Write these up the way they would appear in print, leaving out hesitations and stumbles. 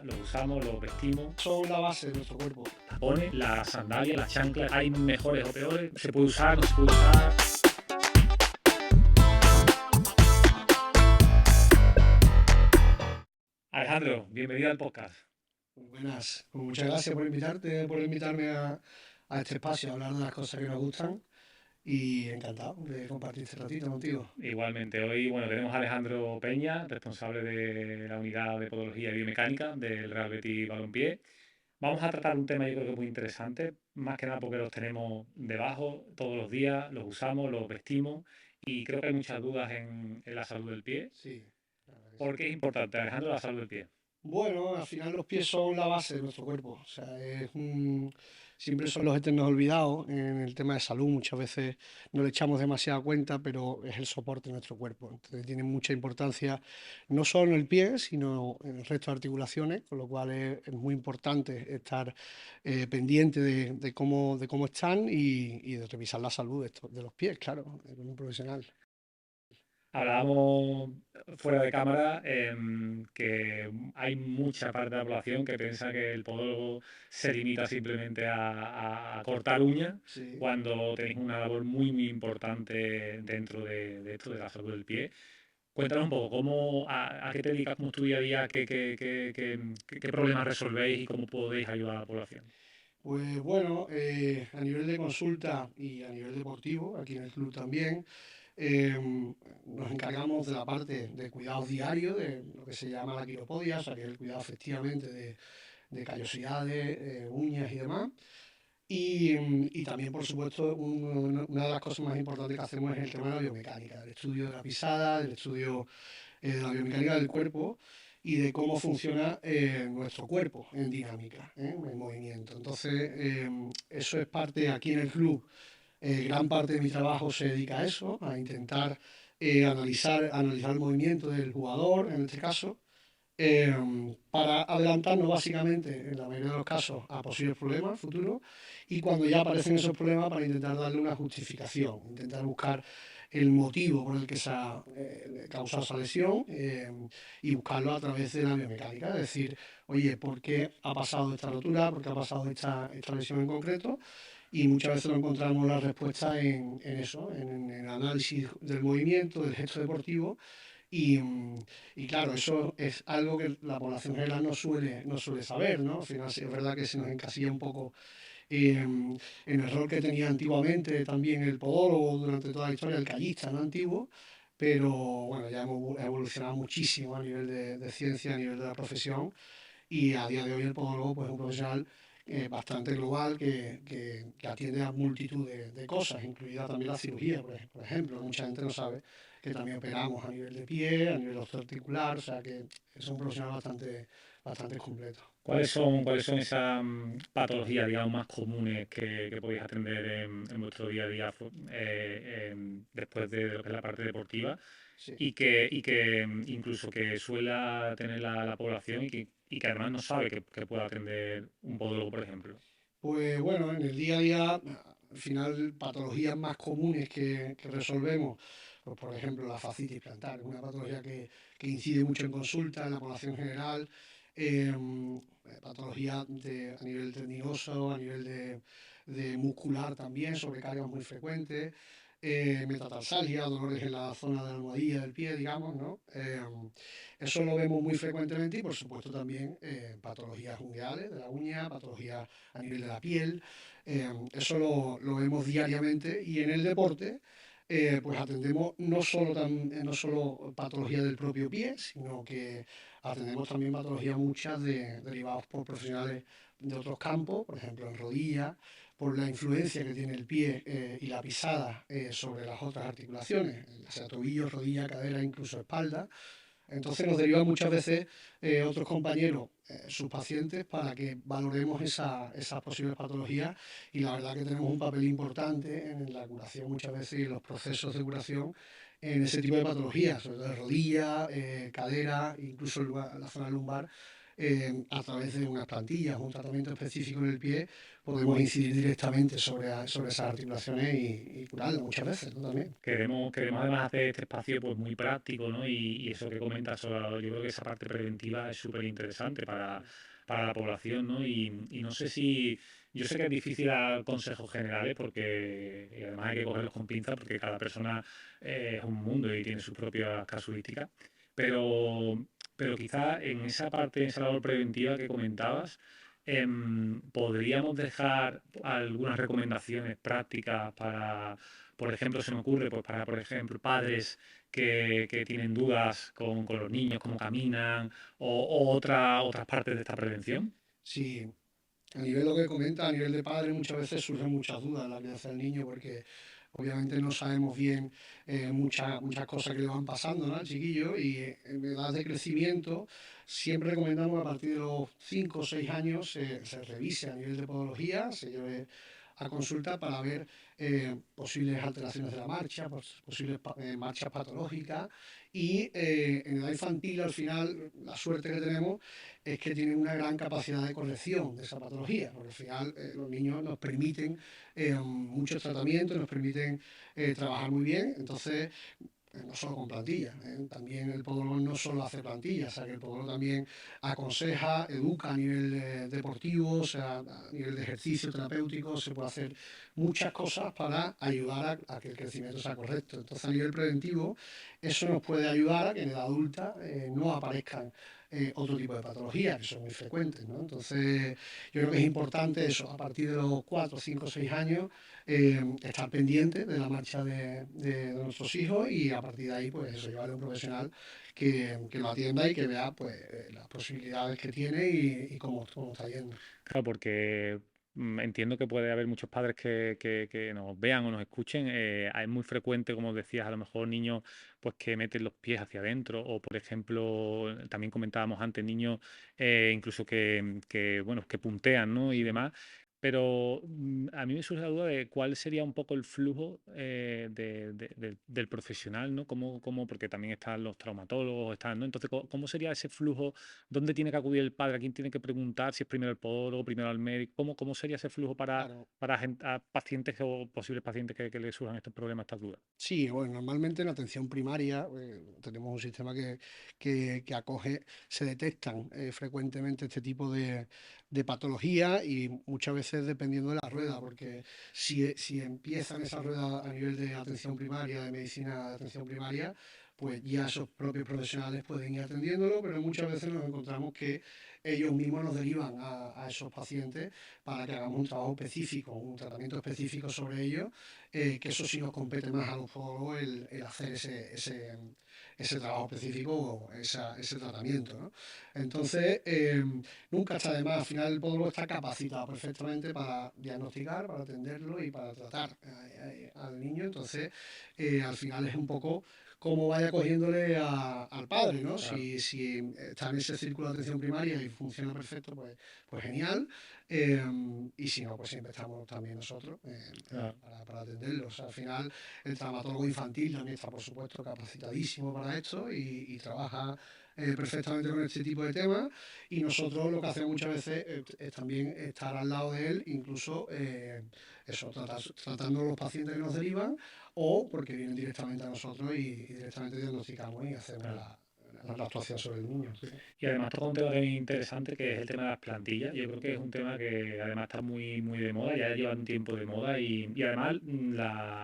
Los usamos, los vestimos. Son la base de nuestro cuerpo. Tapones, las sandalias, las chanclas, hay mejores o peores. Se puede usar, no se puede usar. Alejandro, bienvenido al podcast. Muy buenas. Pues muchas gracias por invitarme a este espacio a hablar de las cosas que nos gustan y encantado de compartir este ratito contigo. Igualmente, hoy tenemos a Alejandro Peña, responsable de la unidad de podología y biomecánica del Real Betis Balompié. Vamos a tratar un tema yo creo que muy interesante, más que nada porque los tenemos debajo todos los días, los usamos, los vestimos y creo que hay muchas dudas en la salud del pie. Sí, la verdad que ¿Por sí. qué es importante, Alejandro, la salud del pie? Bueno, al final los pies son la base de nuestro cuerpo. O sea, siempre son los eternos olvidados en el tema de salud. Muchas veces no le echamos demasiada cuenta, pero es el soporte de nuestro cuerpo. Entonces tiene mucha importancia no solo en el pie, sino en el resto de articulaciones, con lo cual es muy importante estar pendiente de cómo están y de revisar la salud de los pies, claro, con un profesional. Hablábamos fuera de cámara que hay mucha parte de la población que piensa que el podólogo se limita simplemente a cortar uñas, Sí. cuando tenéis una labor muy, muy importante dentro de esto, de la salud del pie. Cuéntanos un poco, a qué te dedicas, cómo es tu día a día, qué problemas resolvéis y cómo podéis ayudar a la población. Pues bueno, a nivel de consulta y a nivel deportivo, aquí en el club también, nos encargamos de la parte de cuidados diarios, de lo que se llama la quiropodia, o sea, que es el cuidado efectivamente de callosidades, uñas y demás. Y también, por supuesto, una de las cosas más importantes que hacemos es el tema de la biomecánica, el estudio de la pisada, el estudio de la biomecánica del cuerpo y de cómo funciona nuestro cuerpo en dinámica, en movimiento. Entonces, eso es parte aquí en el club. Gran parte de mi trabajo se dedica a eso, a intentar analizar el movimiento del jugador, en este caso, eh, para adelantarnos básicamente, en la mayoría de los casos, a posibles problemas futuros y cuando ya aparecen esos problemas para intentar darle una justificación, intentar buscar el motivo por el que se ha causado esa lesión y buscarlo a través de la biomecánica, es decir, oye, ¿por qué ha pasado esta rotura? ¿Por qué ha pasado esta lesión en concreto? Y muchas veces lo encontramos la respuesta en eso, en el análisis del movimiento, del gesto deportivo y claro, eso es algo que la población general no suele saber, ¿no? Al final sí es verdad que se nos encasilla un poco en el rol que tenía antiguamente también el podólogo durante toda la historia, el callista, ¿no? Antiguo, pero bueno, ya hemos evolucionado muchísimo a nivel de ciencia, a nivel de la profesión, y a día de hoy el podólogo pues, es un profesional bastante global que atiende a multitud de cosas, incluida también la cirugía, por ejemplo. Mucha gente no sabe que también operamos a nivel de pie, a nivel osteoarticular, o sea que es un profesional bastante completo. ¿Cuáles son esas patologías, digamos, más comunes que podéis atender en vuestro día a día después de lo que es la parte deportiva Sí. y que incluso que suele tener la población y que además no sabe que pueda atender un podólogo, por ejemplo? Pues bueno, en el día a día, al final, patologías más comunes que resolvemos, pues por ejemplo la fascitis plantar, es una patología que incide mucho en consulta, en la población general, patología a nivel tendinoso, a nivel de muscular también, sobrecargas muy frecuentes, metatarsalgia, dolores en la zona de la almohadilla del pie, digamos, ¿no? Eso lo vemos muy frecuentemente y por supuesto también patologías ungueales de la uña, patologías a nivel de la piel. Eso lo vemos diariamente y en el deporte pues atendemos no solo patologías del propio pie, sino que atendemos también patologías muchas derivadas por profesionales de otros campos, por ejemplo en rodillas, por la influencia que tiene el pie y la pisada sobre las otras articulaciones, ya sea tobillo, rodilla, cadera, incluso espalda. Entonces nos derivan muchas veces otros compañeros, sus pacientes, para que valoremos esas posibles patologías y la verdad que tenemos un papel importante en la curación muchas veces y en los procesos de curación en ese tipo de patologías, sobre todo de rodilla, cadera, incluso la zona lumbar, a través de unas plantillas, un tratamiento específico en el pie, podemos incidir directamente sobre esas articulaciones y curarlas muchas veces, ¿no? También. Queremos además hacer este espacio pues muy práctico, ¿no? Y eso que comentas, yo creo que esa parte preventiva es súper interesante para la población, ¿no? Y no sé si, yo sé que es difícil dar consejos generales porque y además hay que cogerlos con pinzas porque cada persona es un mundo y tiene sus propias casuísticas, pero, pero quizá en esa parte, en esa labor preventiva que comentabas, podríamos dejar algunas recomendaciones prácticas para, por ejemplo, se me ocurre, pues para, por ejemplo, padres que tienen dudas con los niños, cómo caminan, o otras partes de esta prevención. Sí, a nivel lo que comenta, a nivel de padre, muchas veces surgen muchas dudas en la crianza del niño porque obviamente no sabemos bien muchas cosas que le van pasando, ¿no?, al chiquillo, y en edad de crecimiento siempre recomendamos a partir de los 5 o 6 años se revise a nivel de podología, se lleve a consulta para ver posibles alteraciones de la marcha, posibles marchas patológicas y en edad infantil al final la suerte que tenemos es que tienen una gran capacidad de corrección de esa patología, porque al final los niños nos permiten muchos tratamientos, nos permiten trabajar muy bien, entonces no solo con plantillas, también el podólogo no solo hace plantillas, o sea que el podólogo también aconseja, educa a nivel deportivo, o sea, a nivel de ejercicio terapéutico, se puede hacer muchas cosas para ayudar a que el crecimiento sea correcto. Entonces a nivel preventivo eso nos puede ayudar a que en edad adulta no aparezcan otro tipo de patologías que son muy frecuentes, ¿no? Entonces yo creo que es importante eso, a partir de los 4 5 6 años, estar pendiente de la marcha de nuestros hijos y a partir de ahí, pues eso, llevarle a un profesional que lo atienda y que vea pues las posibilidades que tiene y cómo está yendo. Claro, porque entiendo que puede haber muchos padres que nos vean o nos escuchen. Es muy frecuente, como decías, a lo mejor niños pues que meten los pies hacia adentro o, por ejemplo, también comentábamos antes, niños incluso bueno, que puntean, ¿no? Y demás. Pero a mí me surge la duda de cuál sería un poco el flujo del profesional, ¿no? Porque también están los traumatólogos, están, ¿no? Entonces, ¿cómo sería ese flujo? ¿Dónde tiene que acudir el padre? ¿A quién tiene que preguntar? Si es primero el podólogo, primero al médico. ¿Cómo sería ese flujo Claro. a pacientes o posibles pacientes que le surjan estos problemas, estas dudas? Sí, bueno, normalmente en atención primaria tenemos un sistema que acoge, se detectan frecuentemente este tipo de patologías y muchas veces dependiendo de la rueda, porque si empiezan esa rueda a nivel de atención primaria, de medicina de atención primaria, pues ya esos propios profesionales pueden ir atendiéndolo, pero muchas veces nos encontramos que ellos mismos nos derivan a esos pacientes para que hagamos un trabajo específico, un tratamiento específico sobre ellos, que eso sí nos compete más a los podólogos el hacer ese trabajo específico o ese tratamiento, ¿no? Entonces, nunca está de más, al final el podólogo está capacitado perfectamente para diagnosticar, para atenderlo y para tratar al niño, entonces al final es un poco como vaya cogiéndole al padre, ¿no? Claro, Si está en ese círculo de atención primaria y funciona perfecto, pues genial. Eh, y si no, pues siempre estamos también nosotros claro. para atenderlos. O sea, al final, el traumatólogo infantil también está, por supuesto, capacitadísimo para esto y trabaja perfectamente con este tipo de temas. Y nosotros lo que hacemos muchas veces es también estar al lado de él, incluso eso, tratando a los pacientes que nos derivan o porque vienen directamente a nosotros y directamente diagnosticamos y hacemos Claro. la actuación sobre el niño. Sí. Y además toca un tema también interesante que es el tema de las plantillas. Yo creo que es un tema que además está muy de moda, ya lleva un tiempo de moda y además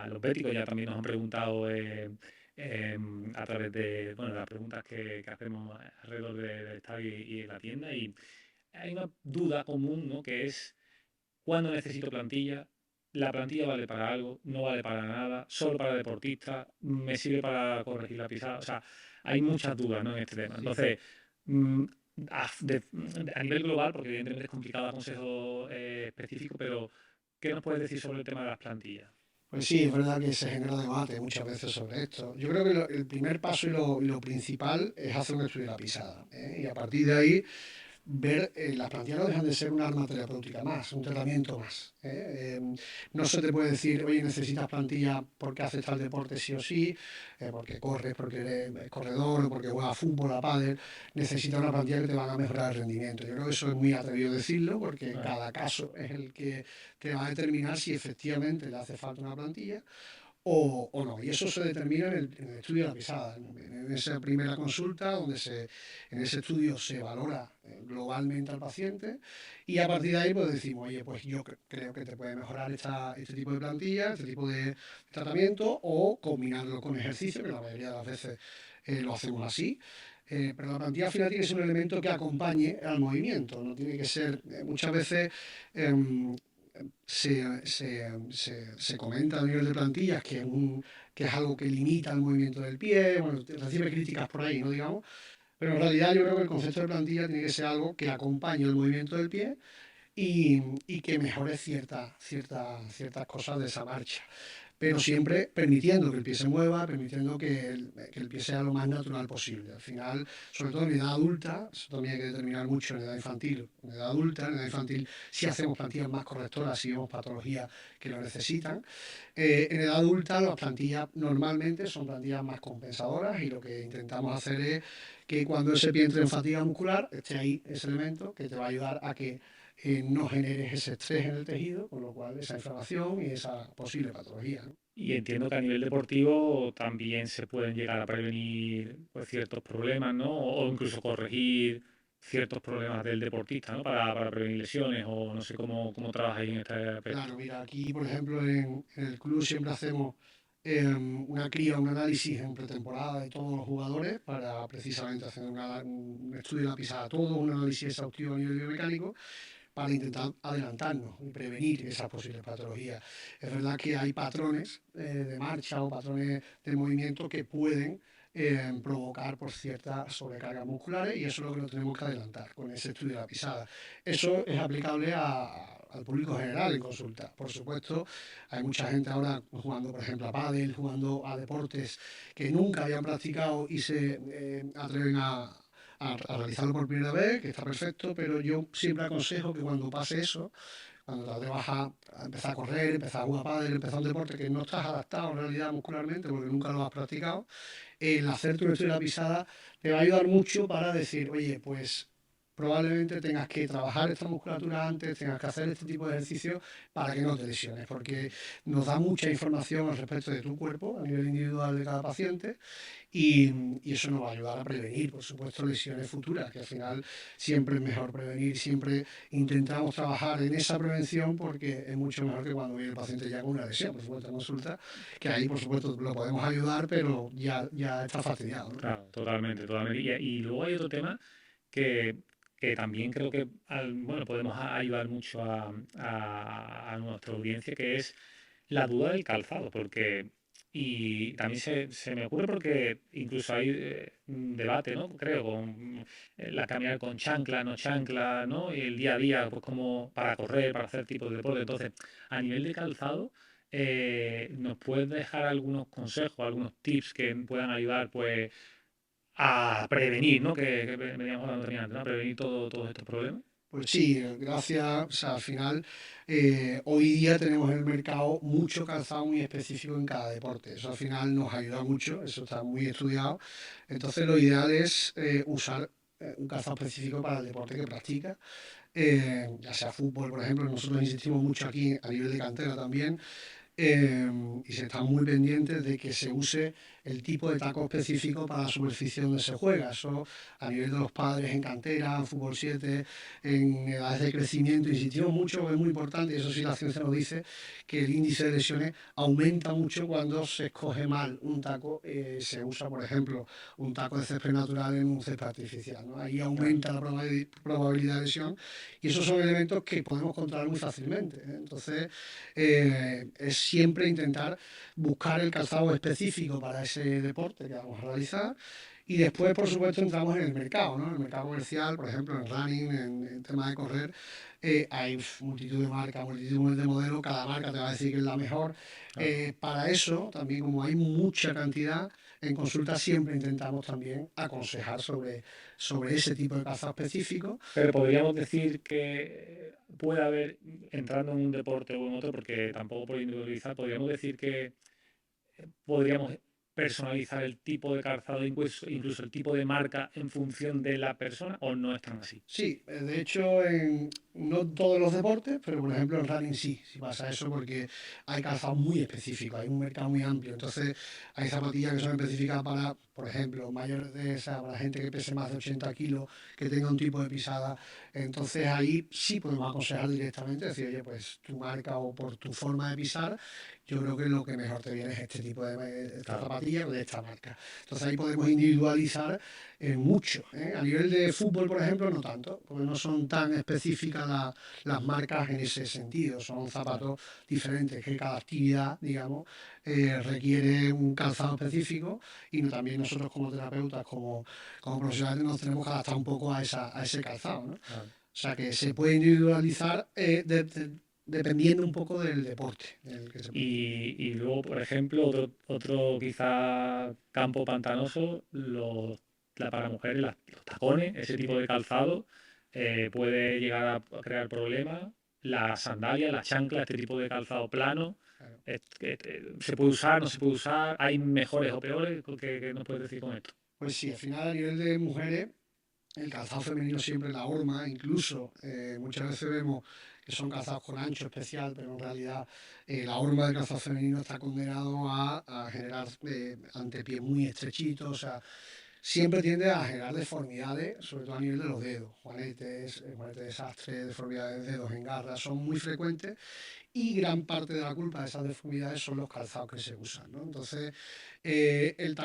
los béticos ya también nos han preguntado a través de bueno, las preguntas que hacemos alrededor del estado y de la tienda y hay una duda común, ¿no? Que es ¿cuándo necesito plantilla? ¿La plantilla vale para algo? ¿No vale para nada? ¿Solo para deportistas? ¿Me sirve para corregir la pisada? O sea, hay muchas dudas, ¿no?, en este tema. Sí. Entonces, mm, a nivel global, porque evidentemente es complicado dar consejos específicos, pero ¿qué nos puedes decir sobre el tema de las plantillas? Pues sí, es verdad que se genera debate muchas veces sobre esto. Yo creo que el primer paso y lo principal es hacer un estudio de la pisada, ¿eh? Y a partir de ahí ver, las plantillas no dejan de ser un arma terapéutica más, un tratamiento más. No se te puede decir, oye, necesitas plantilla porque haces tal deporte sí o sí, porque corres, porque eres corredor, porque juegas fútbol, a pádel, necesitas una plantilla que te van a mejorar el rendimiento. Yo creo que eso es muy atrevido decirlo, porque Claro. cada caso es el que te va a determinar si efectivamente le hace falta una plantilla o no. Y eso se determina en el estudio de la pisada, en esa primera consulta, en ese estudio se valora globalmente al paciente y a partir de ahí pues decimos, oye, pues yo creo que te puede mejorar este tipo de plantilla, este tipo de tratamiento o combinarlo con ejercicio, que la mayoría de las veces lo hacemos así. Pero la plantilla al final tiene que ser un elemento que acompañe al movimiento, no tiene que ser, muchas veces em, se comenta a nivel de plantillas que es algo que limita el movimiento del pie, bueno, recibe críticas por ahí, ¿no? Digamos, pero en realidad yo creo que el concepto de plantilla tiene que ser algo que acompañe el movimiento del pie y que mejore ciertas cosas de esa marcha, pero siempre permitiendo que el pie se mueva, permitiendo que el pie sea lo más natural posible. Al final, sobre todo en edad adulta, eso también hay que determinar mucho en edad infantil. En edad infantil sí hacemos plantillas más correctoras, sí vemos patologías que lo necesitan. En edad adulta las plantillas normalmente son plantillas más compensadoras y lo que intentamos hacer es que cuando ese pie entre en fatiga muscular, esté ahí ese elemento que te va a ayudar a que no generes ese estrés en el tejido, con lo cual esa inflamación y esa posible patología, ¿no? Y entiendo que a nivel deportivo también se pueden llegar a prevenir pues, ciertos problemas, ¿no? O incluso corregir ciertos problemas del deportista, ¿no? Para prevenir lesiones o no sé cómo trabajáis en este aspecto. Claro, mira, aquí por ejemplo en el club siempre hacemos una cría, un análisis en pretemporada de todos los jugadores para precisamente hacer un estudio de la pisada a todos, un análisis exhaustivo a nivel biomecánico para intentar adelantarnos y prevenir esas posibles patologías. Es verdad que hay patrones de marcha o patrones de movimiento que pueden provocar por ciertas sobrecargas musculares y eso es lo que nos tenemos que adelantar con ese estudio de la pisada. Eso es aplicable al público general en consulta. Por supuesto, hay mucha gente ahora jugando, por ejemplo, a pádel, jugando a deportes que nunca habían practicado y se atreven a realizarlo por primera vez, que está perfecto, pero yo siempre aconsejo que cuando pase eso, cuando te vas a empezar a correr, empezar a jugar pádel, empezar un deporte que no estás adaptado en realidad muscularmente porque nunca lo has practicado, el hacer tu estudio de la pisada te va a ayudar mucho para decir, oye, pues probablemente tengas que trabajar esta musculatura antes, tengas que hacer este tipo de ejercicios para que no te lesiones, porque nos da mucha información al respecto de tu cuerpo a nivel individual de cada paciente y eso nos va a ayudar a prevenir, por supuesto, lesiones futuras, que al final siempre es mejor prevenir, siempre intentamos trabajar en esa prevención porque es mucho mejor que cuando viene el paciente ya con una lesión, por supuesto, en consulta, que ahí, por supuesto, lo podemos ayudar, pero ya está fastidiado, ¿no? Claro, totalmente, totalmente. Y luego hay otro tema que, que también creo que bueno, podemos ayudar mucho a nuestra audiencia, que es la duda del calzado, porque, y también se me ocurre porque incluso hay un debate, ¿no? Creo, con la caminar con chancla, no chancla, ¿no? Y el día a día, pues como para correr, para hacer tipos de deporte. Entonces, a nivel de calzado, ¿nos puedes dejar algunos consejos, algunos tips que puedan ayudar, pues, a prevenir, ¿no? Que veníamos hablando también antes, ¿no? A prevenir todos estos problemas. Pues sí, gracias, o sea, al final, hoy día tenemos en el mercado mucho calzado muy específico en cada deporte. Eso al final nos ayuda mucho, eso está muy estudiado. Entonces, lo ideal es usar un calzado específico para el deporte que practica, ya sea fútbol, por ejemplo. Nosotros insistimos mucho aquí a nivel de cantera también eh, y se está muy pendiente de que se use el tipo de taco específico para la superficie donde se juega. Eso a nivel de los padres en cantera, en fútbol 7 en edades de crecimiento, insistimos mucho, es muy importante, y eso sí la ciencia nos dice, que el índice de lesiones aumenta mucho cuando se escoge mal un taco, se usa, por ejemplo, un taco de césped natural en un césped artificial, ¿no? Ahí Claro. aumenta la probabilidad de lesión y esos son elementos que podemos controlar muy fácilmente, ¿eh? Entonces, es siempre intentar buscar el calzado específico para ese deporte que vamos a realizar. Y después, por supuesto, entramos en el mercado, ¿no? En el mercado comercial, por ejemplo, en running, en tema de correr, hay multitud de marcas, multitud de modelos, cada marca te va a decir que es la mejor. Claro. Para eso, también como hay mucha cantidad, en consulta siempre intentamos también aconsejar sobre ese tipo de calzado específico. Pero podríamos decir que puede haber, entrando en un deporte o en otro, porque tampoco por individualizar, podríamos decir que podríamos personalizar el tipo de calzado, incluso el tipo de marca en función de la persona, o no es tan así. Sí, de hecho, no todos los deportes, pero por ejemplo en running sí pasa eso porque hay calzado muy específico, hay un mercado muy amplio. Entonces, hay zapatillas que son específicas para, por ejemplo, mayores de esa, para gente que pese más de 80 kilos, que tenga un tipo de pisada. Entonces, ahí sí podemos aconsejar directamente, decir, oye, pues tu marca o por tu forma de pisar, yo creo que lo que mejor te viene es este tipo de esta Claro. zapatilla o de esta marca. Entonces, ahí podemos individualizar mucho. A nivel de fútbol, por ejemplo, no tanto, porque no son tan específicas las marcas en ese sentido. Son Claro. zapatos diferentes, que cada actividad, digamos, requiere un calzado específico y también nosotros como terapeutas, como profesionales, nos tenemos que adaptar un poco a ese calzado, ¿no? Claro. O sea que se puede individualizar dependiendo un poco del deporte en el que se practique. Y luego, por ejemplo, otro quizá campo pantanoso, para mujeres, los tacones, ese tipo de calzado, puede llegar a crear problemas. Las sandalias, las chanclas, este tipo de calzado plano, Claro. ¿se puede usar, no se puede usar? ¿Hay mejores o peores? ¿Qué nos puedes decir con esto? Pues sí, al final a nivel de mujeres el calzado femenino siempre la horma, incluso muchas veces vemos que son calzados con ancho especial, pero en realidad la horma del calzado femenino está condenado a generar antepiés muy estrechitos, o sea, siempre tiende a generar deformidades, sobre todo a nivel de los dedos, juanetes, juanetes de sastre, deformidades de dedos en garras, son muy frecuentes y gran parte de la culpa de esas deformidades son los calzados que se usan, ¿no? Entonces,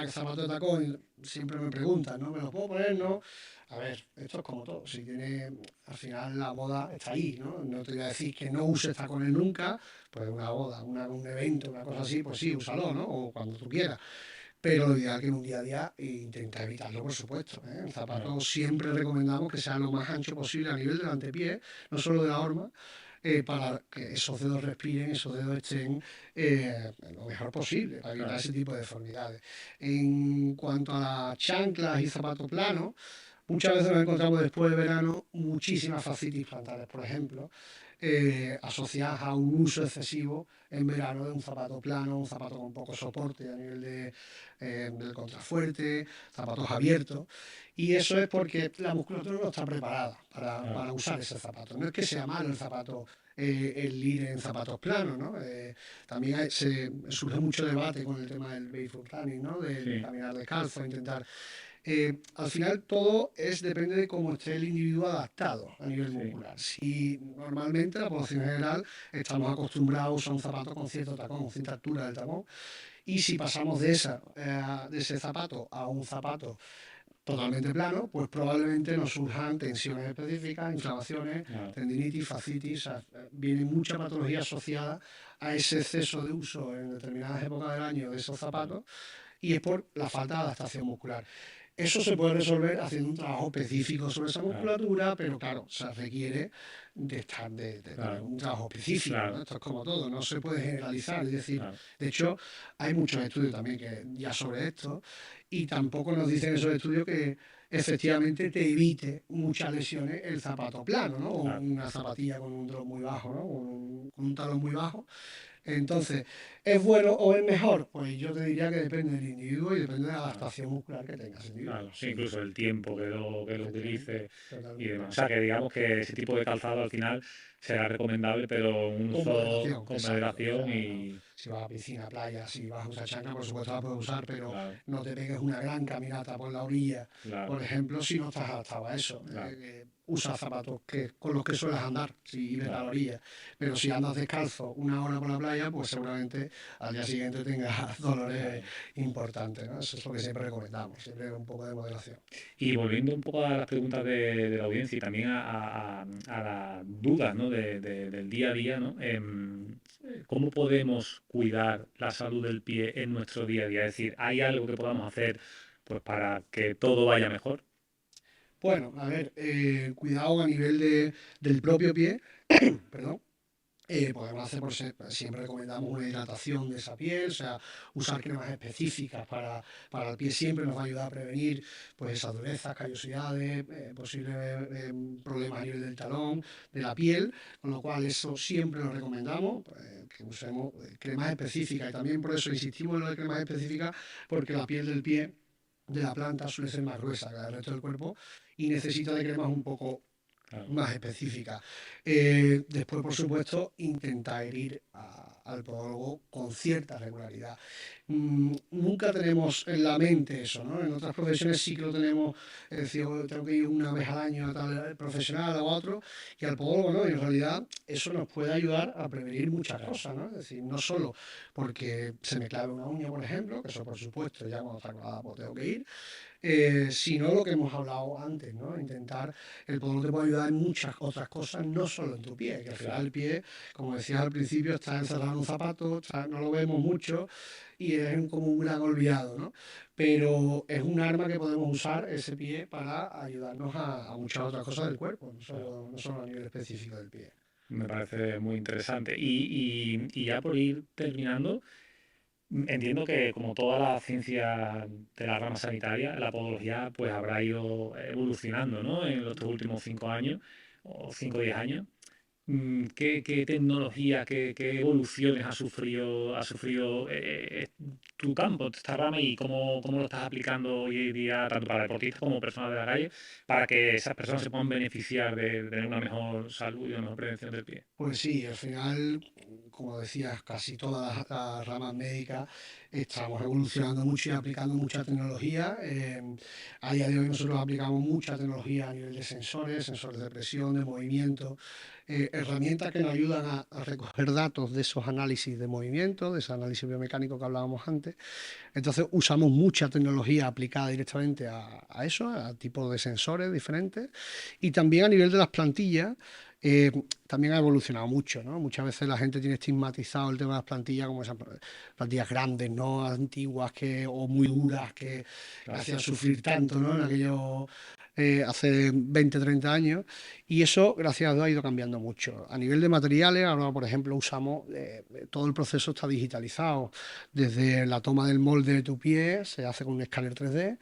zapato de tacón, siempre me preguntan, ¿no? ¿Me lo puedo poner, no? A ver, esto es como todo. Si tiene, al final la moda está ahí, ¿no? No te voy a decir que no uses tacones nunca, pues una boda, un evento, una cosa así, pues sí, úsalo, ¿no? O cuando tú quieras. Pero lo ideal que en un día a día intenta evitarlo, por supuesto, ¿eh? El Claro. zapato siempre recomendamos que sea lo más ancho posible a nivel del antepié, no solo de la horma, para que esos dedos respiren, esos dedos estén lo mejor posible, para evitar Claro. ese tipo de deformidades. En cuanto a las chanclas y zapatos planos, muchas veces nos encontramos después de verano muchísimas fascitis plantares, por ejemplo, asociadas a un uso excesivo en verano de un zapato plano, un zapato con poco soporte a nivel del contrafuerte, zapatos abiertos. Y eso es porque la musculatura no está preparada Claro. para usar ese zapato. No es que sea malo el zapato, el ir en zapatos planos, ¿no? También surge mucho debate con el tema del barefoot running, ¿no? Del Sí. caminar descalzo, intentar al final todo depende de cómo esté el individuo adaptado a nivel Sí. muscular. Si normalmente la población general estamos acostumbrados a usar un zapato con cierto tacón, cierta altura del tacón, y si pasamos de ese zapato a un zapato totalmente plano, pues probablemente nos surjan tensiones específicas, inflamaciones, Claro. tendinitis, fascitis, o sea, viene mucha patología asociada a ese exceso de uso en determinadas épocas del año de esos zapatos y es por la falta de adaptación muscular. Eso se puede resolver haciendo un trabajo específico sobre esa Claro. musculatura, pero claro, se requiere de tener Claro. un trabajo específico, ¿no? Claro. Esto es como todo, no se puede generalizar. Es decir, Claro. de hecho, hay muchos estudios también que ya sobre esto, y tampoco nos dicen esos estudios que efectivamente te evite muchas lesiones el zapato plano, ¿no? O Claro. una zapatilla con un drop muy bajo, ¿no? Con un talón muy bajo. Entonces, ¿es bueno o es mejor? Pues yo te diría que depende del individuo y depende de la Claro. adaptación muscular que tenga ese individuo. Claro, sí, incluso el tiempo que lo Efectivamente, utilice y totalmente. demás. O sea, que digamos que ese tipo de calzado al final será recomendable, pero un Con uso moderación, con exacto. O moderación sea, no, y... si vas a piscina, playa, si vas a usar chancla, por supuesto la puedes usar, pero Claro, no te pegues una gran caminata por la orilla, claro, por ejemplo, si no estás adaptado a eso. claro, Usa zapatos con los que suelas andar, si vives a la claro. orilla. Pero si andas descalzo una hora por la playa, pues seguramente al día siguiente tengas dolores Claro. importantes, ¿no? Eso es lo que siempre recomendamos, siempre un poco de moderación. Y volviendo un poco a las preguntas de la audiencia y también a las dudas, ¿no? del día a día, ¿no? ¿Cómo podemos cuidar la salud del pie en nuestro día a día? Es decir, ¿hay algo que podamos hacer pues, para que todo vaya mejor? Bueno, a ver, cuidado a nivel del propio pie, perdón. Podemos hacer, siempre recomendamos una hidratación de esa piel, o sea, usar cremas específicas para el pie siempre nos va a ayudar a prevenir pues esas durezas, callosidades, posibles problemas a nivel del talón, de la piel, con lo cual eso siempre lo recomendamos, que usemos cremas específicas y también por eso insistimos en lo de cremas específicas, porque la piel del pie de la planta suele ser más gruesa que el resto del cuerpo y necesita de cremas un poco Claro. más específica. Después, por supuesto, intentar ir al podólogo con cierta regularidad. Nunca tenemos en la mente eso, ¿no? En otras profesiones sí que lo tenemos, es decir, tengo que ir una vez al año a tal profesional o a otro, y al podólogo, ¿no? Y en realidad eso nos puede ayudar a prevenir muchas cosas, ¿no? Es decir, no solo porque se me clave una uña, por ejemplo, que eso por supuesto ya cuando está clavada pues tengo que ir, sino lo que hemos hablado antes, ¿no? Intentar, el podólogo te puede ayudar en muchas otras cosas, no solo en tu pie, que al final el pie, como decías al principio, está encerrado en un zapato, no lo vemos mucho y es como un gran olvidado, ¿no? Pero es un arma que podemos usar ese pie para ayudarnos a muchas otras cosas del cuerpo, no solo a nivel específico del pie. Me parece muy interesante. Y ya por ir terminando, entiendo que como toda la ciencia de la rama sanitaria, la podología pues habrá ido evolucionando, ¿no? En los últimos 5 años o 5 o 10 años. ¿Qué tecnología, qué evoluciones ha sufrido tu campo, esta rama y cómo lo estás aplicando hoy en día, tanto para deportistas como personas de la calle, para que esas personas se puedan beneficiar de tener una mejor salud y una mejor prevención del pie? Pues sí, al final, como decías, casi todas las ramas médicas estamos evolucionando mucho y aplicando mucha tecnología. A día de hoy nosotros aplicamos mucha tecnología a nivel de sensores, sensores de presión, de movimiento, herramientas que nos ayudan a recoger datos de esos análisis de movimiento, de ese análisis biomecánico que hablábamos antes. Entonces usamos mucha tecnología aplicada directamente a eso, a tipos de sensores diferentes. Y también a nivel de las plantillas, también ha evolucionado mucho, ¿no? Muchas veces la gente tiene estigmatizado el tema de las plantillas como esas plantillas grandes, ¿no? Antiguas o muy duras que Claro. hacían sufrir tanto, ¿no? En aquellos hace 20, 30 años. Y eso, gracias a Dios, ha ido cambiando mucho. A nivel de materiales, ahora, por ejemplo, usamos, todo el proceso está digitalizado. Desde la toma del molde de tu pie, se hace con un escáner 3D.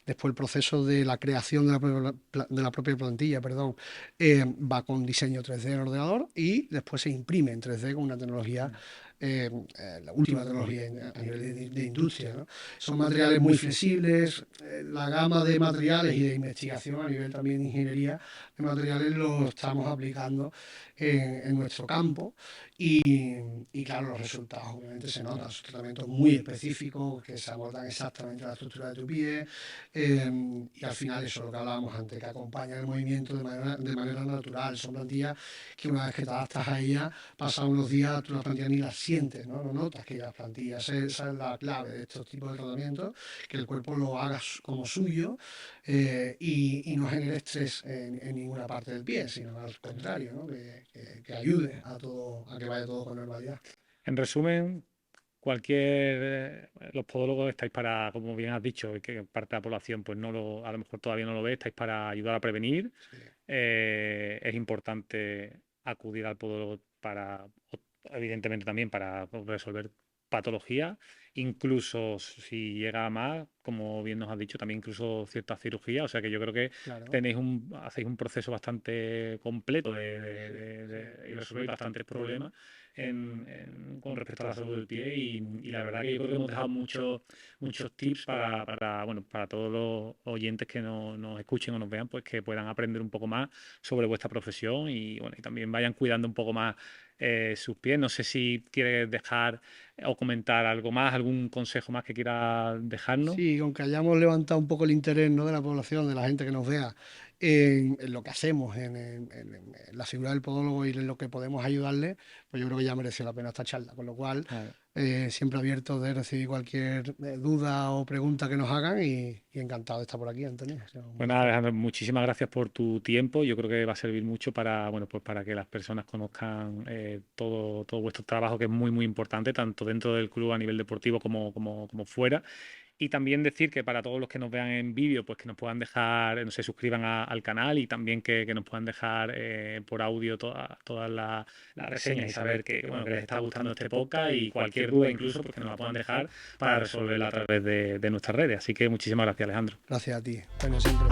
Después el proceso de la creación de la propia plantilla, perdón, va con diseño 3D en ordenador y después se imprime en 3D con una tecnología, la última tecnología a nivel de industria, ¿no? Son materiales muy flexibles, la gama de materiales y de investigación a nivel también de ingeniería de materiales lo estamos aplicando en nuestro campo y claro, los resultados obviamente se notan, son tratamientos muy específicos que se abordan exactamente la estructura de tu pie, y al final eso es lo que hablábamos antes, que acompañan el movimiento de manera natural. Son plantillas que una vez que te adaptas a ellas, pasan unos días, tú las plantillas ni las sientes, ¿no? No notas que ya las plantillas. Esa es la clave de estos tipos de tratamientos, que el cuerpo lo haga como suyo, y no genere estrés en ninguna parte del pie, sino al contrario, ¿no? Que ayude a todo, a que vaya todo con normalidad. En resumen, los podólogos estáis para, como bien has dicho, que parte de la población pues a lo mejor todavía no lo ve, estáis para ayudar a prevenir. Sí. Es importante acudir al podólogo evidentemente también para resolver patologías, incluso si llega a más, como bien nos has dicho, también incluso ciertas cirugías. O sea que yo creo que Claro. hacéis un proceso bastante completo Sí, sí. y resolvéis bastantes problemas con respecto a la salud del pie y la verdad que yo creo que hemos dejado muchos tips bueno, para todos los oyentes que nos escuchen o nos vean, pues que puedan aprender un poco más sobre vuestra profesión y bueno, y también vayan cuidando un poco más sus pies. No sé si quieres dejar o comentar algo más, algún consejo más que quieras dejarnos. Sí, aunque hayamos levantado un poco el interés, ¿no? De la población, de la gente que nos vea en lo que hacemos, en la figura del podólogo y en lo que podemos ayudarle, pues yo creo que ya mereció la pena esta charla. Con lo cual, Claro. siempre abierto de recibir cualquier duda o pregunta que nos hagan y encantado de estar por aquí, Antonio. Ha sido un Pues nada, placer. Alejandro, muchísimas gracias por tu tiempo. Yo creo que va a servir mucho para, bueno, pues para que las personas conozcan todo vuestro trabajo, que es muy, muy importante, tanto dentro del club a nivel deportivo como fuera. Y también decir que para todos los que nos vean en vídeo, pues que nos puedan dejar, no se suscriban al canal y también que nos puedan dejar por audio todas las reseñas y saber bueno, que les está gustando este podcast y cualquier duda incluso, pues que nos la puedan dejar para resolverla a través de nuestras redes. Así que muchísimas gracias, Alejandro. Gracias a ti. Bueno, siempre.